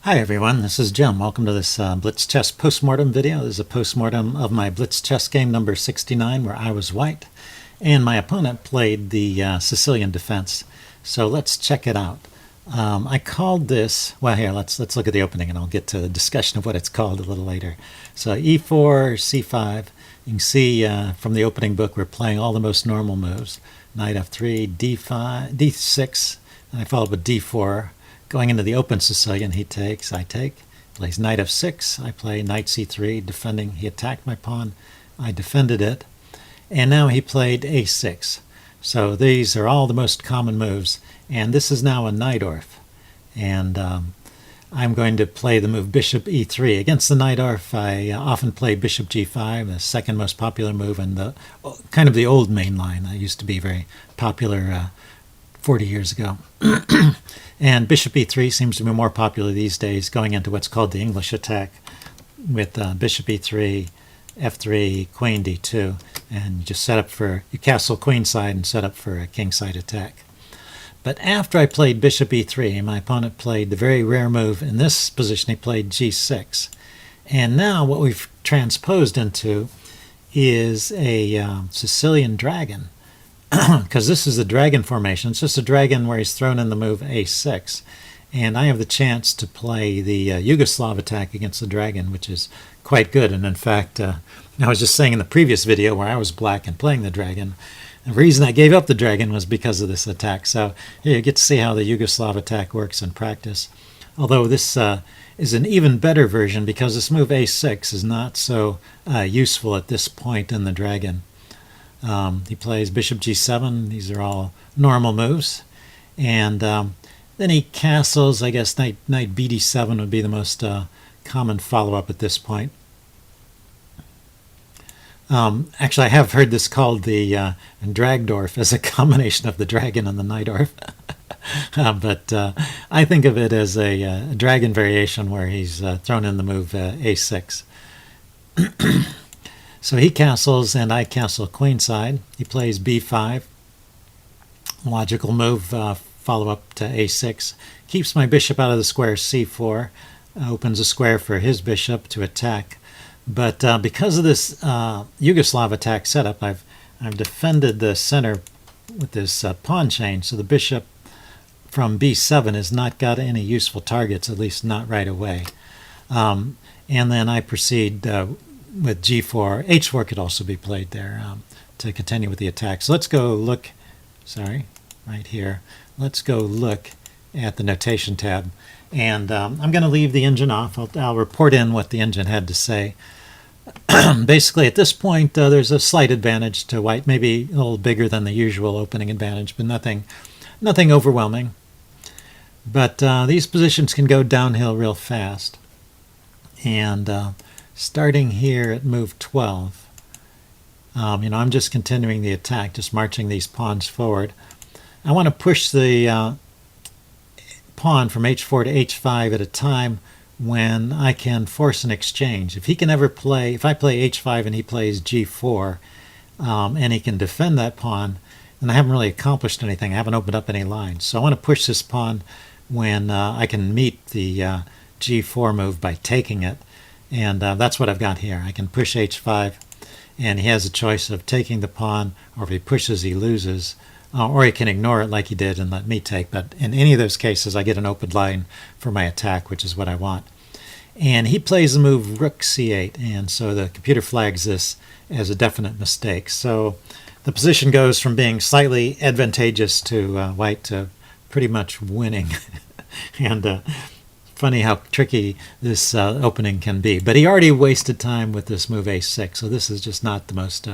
Hi everyone, this is Jim. Welcome to this Blitz chess postmortem video. This is a postmortem of my Blitz chess game number 69 where I was white and my opponent played the Sicilian defense. So let's check it out. I called this, well here, let's look at the opening and I'll get to the discussion of what it's called a little later. So e4, c5, you can see from the opening book we're playing all the most normal moves. Knight f3, d5, d6, and I followed with d4. Going into the open Sicilian, he takes, I take, plays knight f6, I play knight c3, defending, he attacked my pawn, I defended it, and now he played a6. So these are all the most common moves, and this is now a Najdorf. And I'm going to play the move bishop e3. Against the Najdorf, I often play bishop g5, the second most popular move, and the kind of the old main line. That used to be very popular 40 years ago. And bishop e3 seems to be more popular these days, going into what's called the English attack with bishop e3, f3, queen d2, and you just set up for, you castle queen side and set up for a king side attack. But after I played bishop e3, my opponent played the very rare move in this position, he played g6. And now what we've transposed into is a Sicilian dragon. Because this is a dragon formation. It's just a dragon where he's thrown in the move a6. And I have the chance to play the Yugoslav attack against the dragon, which is quite good. And in fact, I was just saying in the previous video where I was black and playing the dragon, the reason I gave up the dragon was because of this attack. So here you get to see how the Yugoslav attack works in practice. Although this is an even better version because this move a6 is not so useful at this point in the dragon. He plays bishop g7. These are all normal moves. And then he castles. I guess knight bd7 would be the most common follow-up at this point. Actually, I have heard this called the Dragdorf as a combination of the dragon and the Najdorf. But I think of it as a dragon variation where he's thrown in the move a6. So he castles and I castle queenside. He plays b5. Logical move, follow up to a6. Keeps my bishop out of the square c4. Opens a square for his bishop to attack. But because of this Yugoslav attack setup, I've defended the center with this pawn chain. So the bishop from b7 has not got any useful targets, at least not right away. And then I proceed with g4. h4 could also be played there to continue with the attack. So let's go look, right here. Let's go look at the notation tab. And I'm going to leave the engine off. I'll report in what the engine had to say. Basically, at this point, there's a slight advantage to white, maybe a little bigger than the usual opening advantage, but nothing overwhelming. But these positions can go downhill real fast. And starting here at move 12, I'm just continuing the attack, just marching these pawns forward. I want to push the pawn from h4 to h5 at a time when I can force an exchange. If he can ever play, if I play h5 and he plays g4, and he can defend that pawn, then I haven't really accomplished anything. I haven't opened up any lines. So I want to push this pawn when I can meet the g4 move by taking it. And that's what I've got here. I can push h5, and he has a choice of taking the pawn, or if he pushes, he loses. Or he can ignore it like he did and let me take. But in any of those cases, I get an open line for my attack, which is what I want. And he plays the move rook c8, and so the computer flags this as a definite mistake. So the position goes from being slightly advantageous to white to pretty much winning. And funny how tricky this opening can be. But he already wasted time with this move a6, so this is just not the most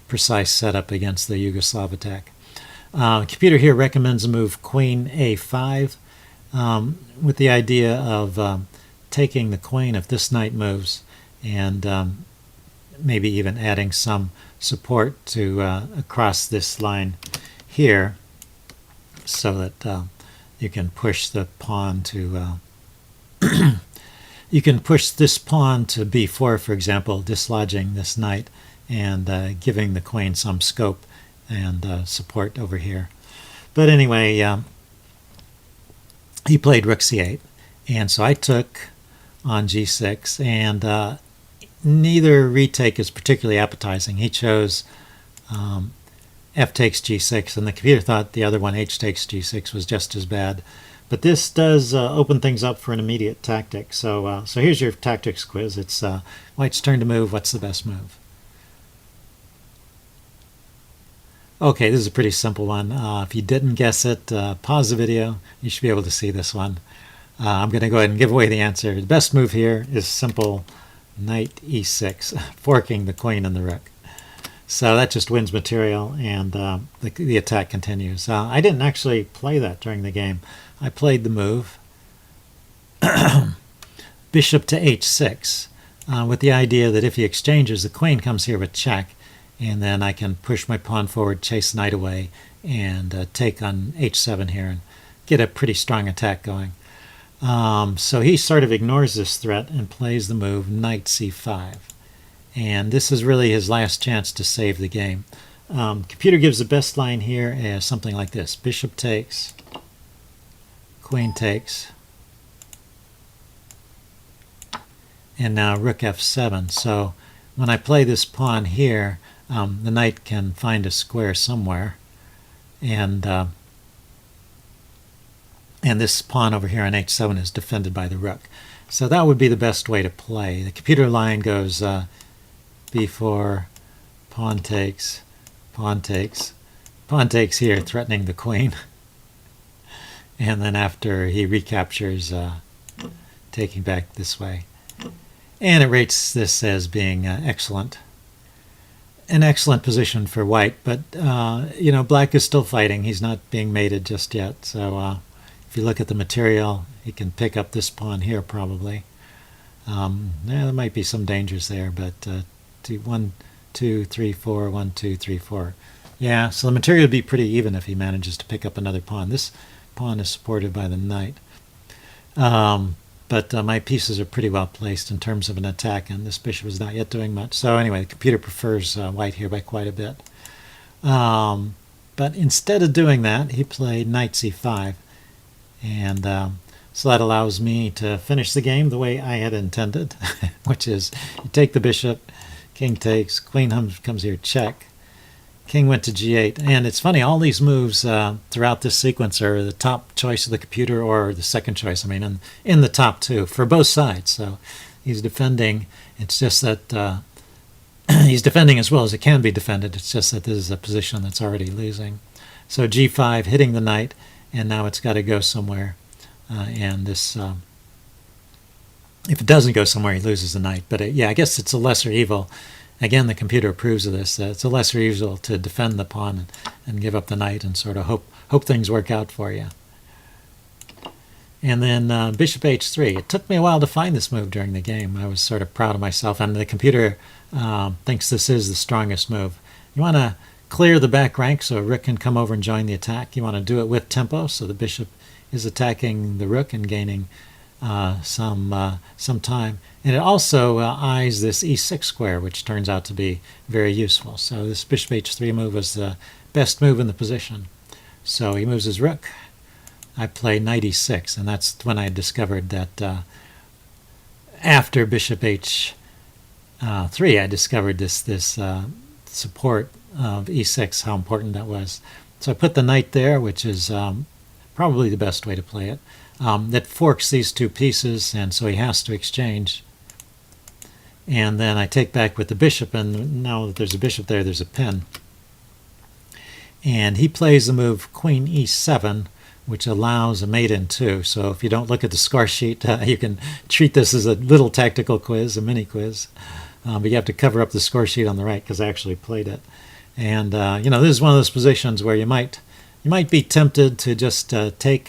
precise setup against the Yugoslav attack. Computer here recommends a move queen a5 with the idea of taking the queen if this knight moves, and maybe even adding some support to across this line here so that you can push the pawn to you can push this pawn to b4, for example, dislodging this knight and giving the queen some scope and support over here. But anyway, he played rook c8, And so I took on g6, and neither retake is particularly appetizing. He chose f takes g6, and the computer thought the other one, h takes g6, was just as bad. But this does open things up for an immediate tactic. So here's your tactics quiz. It's white's turn to move. What's the best move? Okay, this is a pretty simple one. If you didn't guess it, pause the video. You should be able to see this one. I'm going to go ahead and give away the answer. The best move here is simple knight e6, forking the queen and the rook. So that just wins material, and the attack continues. I didn't actually play that during the game. I played the move bishop to h6 with the idea that if he exchanges, the queen comes here with check, and then I can push my pawn forward, chase the knight away, and take on h7 here and get a pretty strong attack going. So he sort of ignores this threat and plays the move knight c5. And this is really his last chance to save the game. Computer gives the best line here as something like this. Bishop takes, queen takes, and now rook f7. So when I play this pawn here, the knight can find a square somewhere, and this pawn over here on h7 is defended by the rook. So that would be the best way to play. The computer line goes b4, pawn takes, pawn takes, pawn takes here, threatening the queen. And then after he recaptures, taking back this way. And it rates this as being excellent. An excellent position for white, but you know, black is still fighting. He's not being mated just yet. So if you look at the material, he can pick up this pawn here probably. Yeah, there might be some dangers there, but 1, 2, 3, 4, 1, 2, 3, 4. Yeah, so the material would be pretty even if he manages to pick up another pawn. This pawn is supported by the knight. But my pieces are pretty well placed in terms of an attack, and this bishop is not yet doing much. So anyway, the computer prefers white here by quite a bit. But instead of doing that, he played knight c5. And so that allows me to finish the game the way I had intended, which is you take the bishop, king takes, queen comes here, check. King went to g8, and it's funny, all these moves throughout this sequence are the top choice of the computer or the second choice, I mean, in the top two for both sides. So he's defending. It's just that he's defending as well as it can be defended. It's just that this is a position that's already losing. So g5 hitting the knight, and now it's got to go somewhere. And this, if it doesn't go somewhere, he loses the knight. But yeah, I guess it's a lesser evil. Again, the computer approves of this. It's a lesser evil to defend the pawn and give up the knight and sort of hope things work out for you. And then bishop h3. It took me a while to find this move during the game. I was sort of proud of myself, and the computer thinks this is the strongest move. You want to clear the back rank so a rook can come over and join the attack. You want to do it with tempo, so the bishop is attacking the rook and gaining some time. And it also eyes this e6 square, which turns out to be very useful. So this bishop h3 move was the best move in the position. So he moves his rook. I play knight e6, and that's when I discovered that after bishop h3, I discovered this support of e6, how important that was. So I put the knight there, which is probably the best way to play it. That forks these two pieces, and so he has to exchange. And then I take back with the bishop, and now that there's a bishop there, there's a pin. And he plays the move queen e7, which allows a mate in two. So if you don't look at the score sheet, you can treat this as a little tactical quiz, a mini quiz. But you have to cover up the score sheet on the right because I actually played it. And you know, this is one of those positions where you might be tempted to just take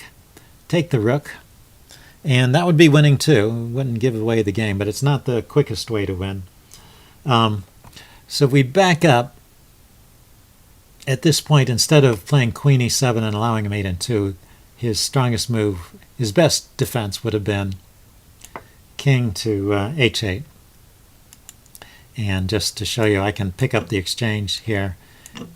the rook, and that would be winning too. It wouldn't give away the game, but it's not the quickest way to win. So if we back up, at this point, instead of playing queen e7 and allowing a mate in two, his strongest move, his best defense would have been king to h8. And just to show you, I can pick up the exchange here,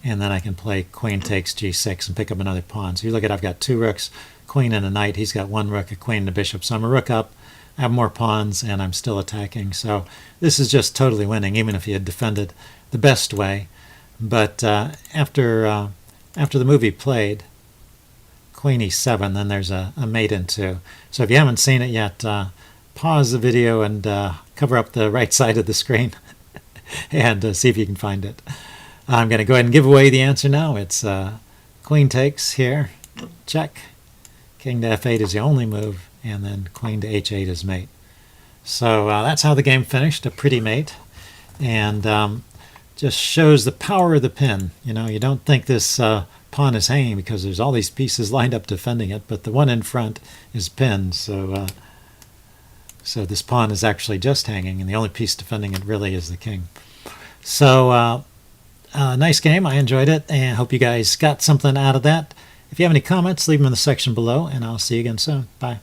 and then I can play queen takes g6 and pick up another pawn. So you look at, I've got two rooks, queen and a knight. He's got one rook, a queen, and a bishop. So I'm a rook up. I have more pawns, and I'm still attacking. So this is just totally winning, even if he had defended the best way. But after the movie played, Queen E7, then there's a mate in 2. So if you haven't seen it yet, pause the video and cover up the right side of the screen and see if you can find it. I'm going to go ahead and give away the answer now. It's queen takes here, check. King to F8 is the only move, and then queen to H8 is mate. So that's how the game finished, a pretty mate. And just shows the power of the pin. You know, you don't think this pawn is hanging because there's all these pieces lined up defending it, but the one in front is pinned. So this pawn is actually just hanging, and the only piece defending it really is the king. So nice game. I enjoyed it, and hope you guys got something out of that. If you have any comments, leave them in the section below, and I'll see you again soon. Bye.